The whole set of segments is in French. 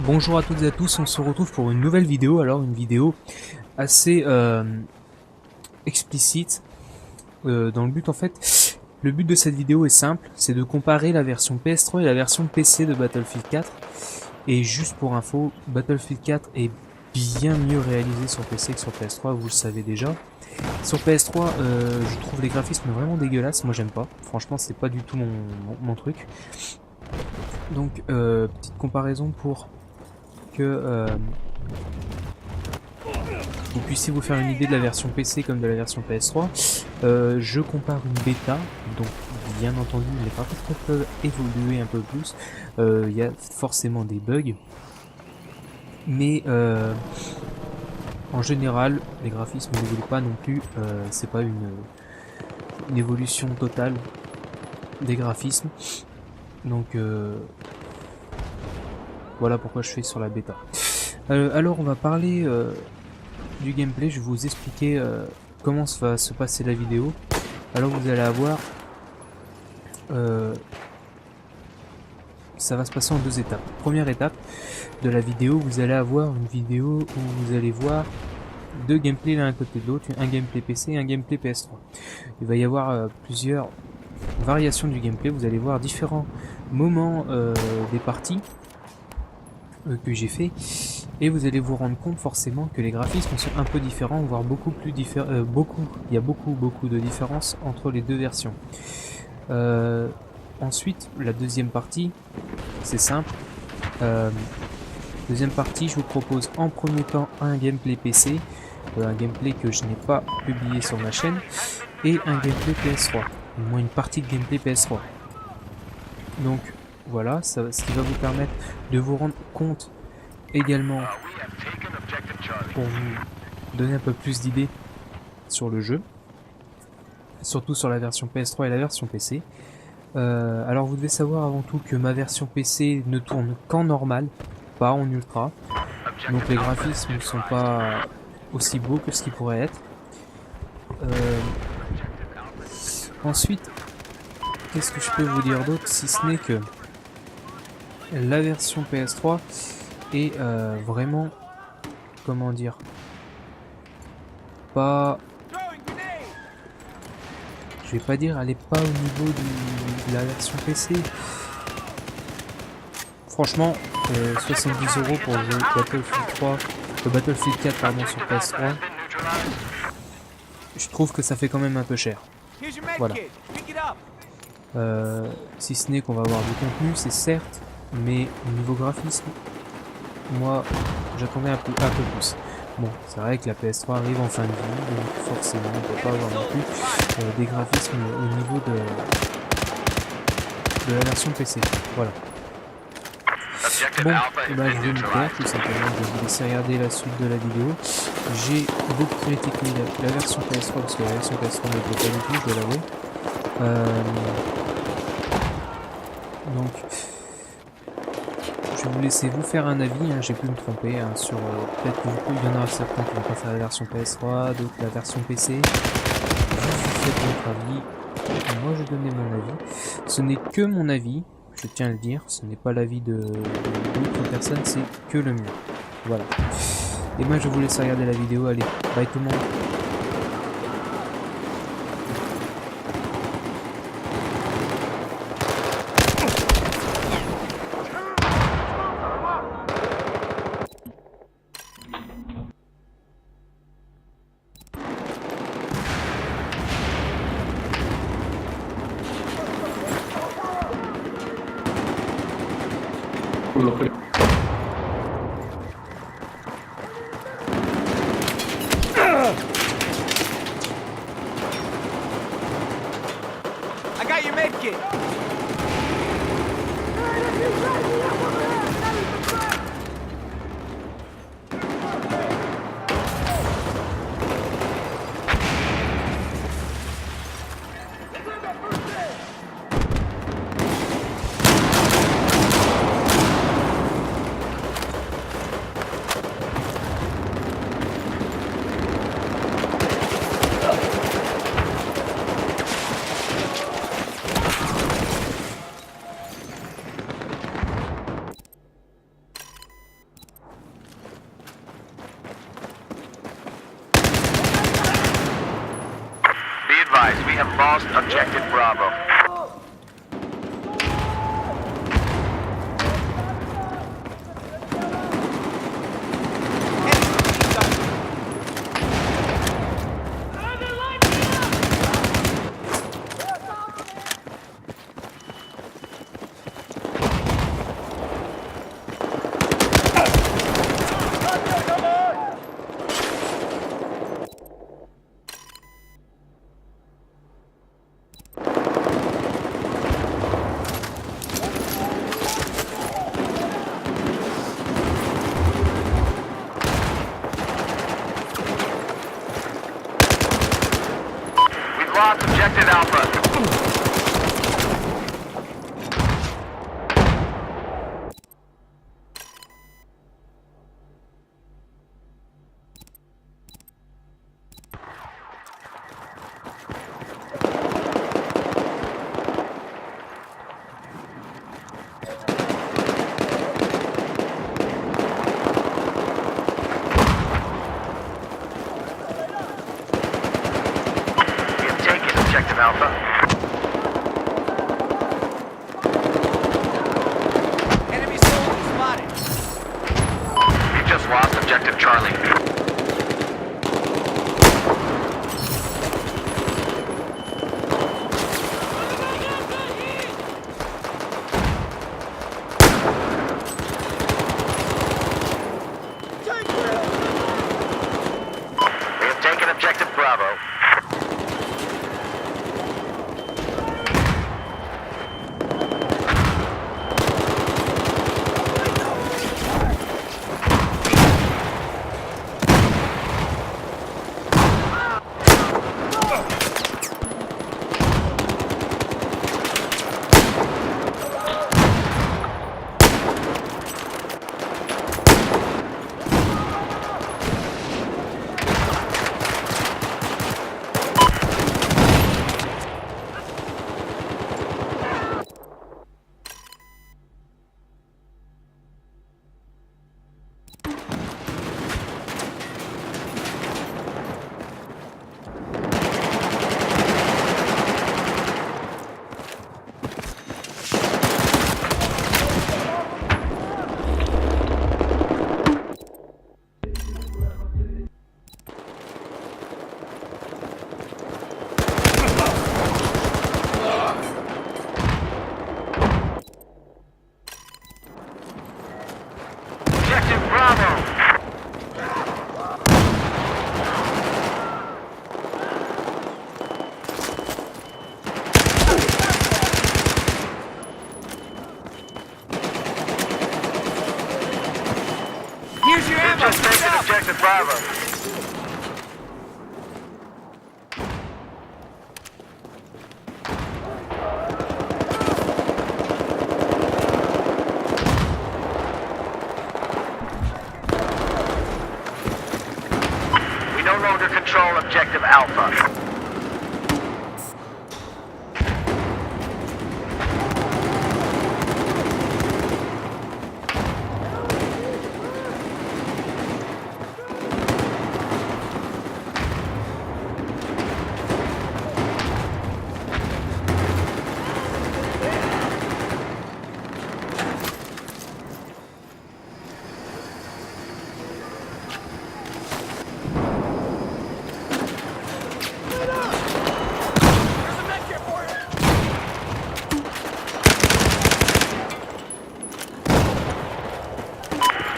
Bonjour à toutes et à tous, on se retrouve pour une nouvelle vidéo, alors une vidéo assez explicite, dans le but en fait, le but de cette vidéo est simple, c'est de comparer la version PS3 et la version PC de Battlefield 4, et juste pour info, Battlefield 4 est bien mieux réalisé sur PC que sur PS3, vous le savez déjà. Sur PS3, je trouve les graphismes vraiment dégueulasses, moi j'aime pas, franchement c'est pas du tout mon truc. Donc petite comparaison pour que vous puissiez vous faire une idée de la version PC comme de la version PS3. Je compare une bêta, donc bien entendu les graphismes peuvent évoluer un peu plus, il y a forcément des bugs, mais en général les graphismes n'évoluent pas non plus, c'est pas une évolution totale des graphismes, donc voilà pourquoi je fais sur la bêta. Alors on va parler du gameplay, je vais vous expliquer comment va se passer la vidéo. Alors vous allez avoir ça va se passer en deux étapes. Première étape de la vidéo, vous allez avoir une vidéo où vous allez voir deux gameplays l'un à côté de l'autre, un gameplay PC et un gameplay PS3. Il va y avoir plusieurs variations du gameplay, vous allez voir différents moments des parties que j'ai fait, et vous allez vous rendre compte forcément que les graphismes sont un peu différents, voire beaucoup plus différents, il y a beaucoup de différences entre les deux versions. Ensuite, la deuxième partie, c'est simple. Deuxième partie, je vous propose en premier temps un gameplay PC, un gameplay que je n'ai pas publié sur ma chaîne, et un gameplay PS3, au moins une partie de gameplay PS3. Donc voilà, ce qui va vous permettre de vous rendre compte également, pour vous donner un peu plus d'idées sur le jeu, surtout sur la version PS3 et la version PC. Alors vous devez savoir avant tout que ma version PC ne tourne qu'en normal, pas en ultra, donc les graphismes ne sont pas aussi beaux que ce qu'ils pourraient être. Ensuite, qu'est-ce que je peux vous dire d'autre si ce n'est que la version PS3 est vraiment, comment dire, pas, je vais pas dire elle est pas au niveau de la version PC. Franchement, 70 € pour jouer Battlefield 3, Battlefield 4 pardon, sur PS3, je trouve que ça fait quand même un peu cher. Voilà. Si ce n'est qu'on va avoir du contenu, c'est certes, mais au niveau graphisme, moi j'attendais un peu plus. Bon, c'est vrai que la PS3 arrive en fin de vie, donc forcément on peut pas avoir non plus des graphismes au niveau de la version PC. Voilà. Bon, bah, je vais me taire tout simplement, je vais vous laisser regarder la suite de la vidéo. J'ai beaucoup critiqué la version PS3 parce que la version PS3 ne plaît pas du tout, je dois l'avouer. Donc, je vais vous laisser vous faire un avis, hein, j'ai pu me tromper hein, sur peut-être qu'il y en aura certains qui vont préférer la version PS3, d'autres la version PC. Vous faites votre avis, moi je donnais mon avis. Ce n'est que mon avis, je tiens à le dire, ce n'est pas l'avis d'autres personnes, c'est que le mien. Voilà. Et moi je vous laisse regarder la vidéo, allez, bye tout le monde. I got your med kit. lost objective Bravo. Lost objective Alpha. Objective Alpha. Enemy soldier spotted. You just lost objective Charlie. We have taken objective Bravo. Objective Bravo. Here's your ammo. Just taken Stop. objective Bravo. We no longer control objective Alpha.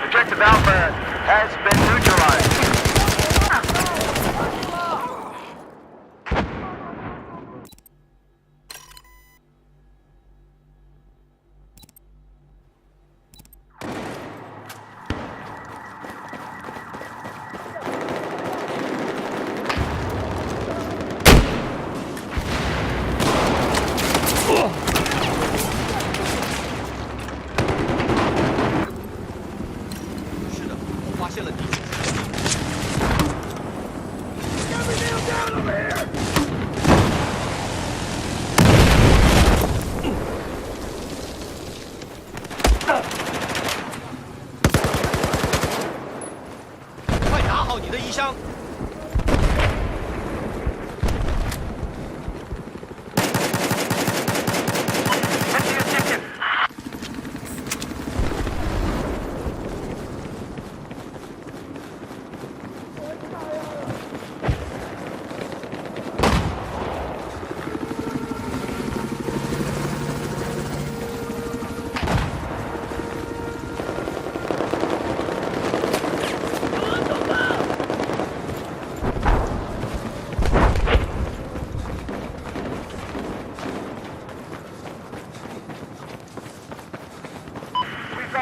Objective Alpha has been neutralized.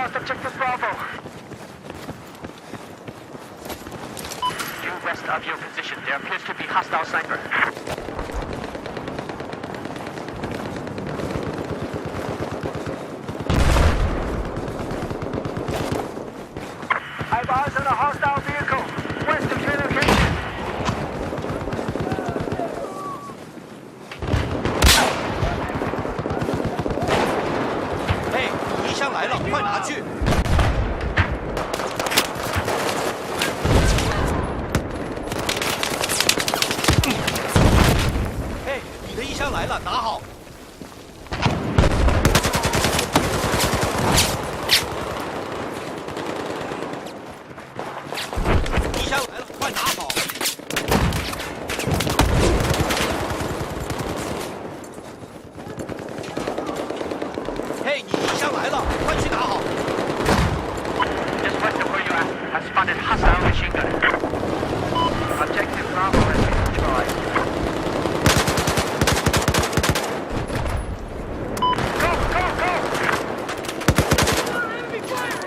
lost objective Bravo. Due west of your position, there appears to be hostile sniper. I've eyes on a hostile vehicle, west of your location. 嘿，敌枪来了，快拿去！嘿，你的衣箱来了，拿好！衣箱来了，快拿好！嘿，你衣箱来了，快去拿好！ Just west of where you're at, I've spotted hostile machine gun. Objective Bravo has been destroyed. Go, go, go! Enemy fire!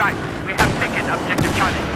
sight. We have taken objective Charlie.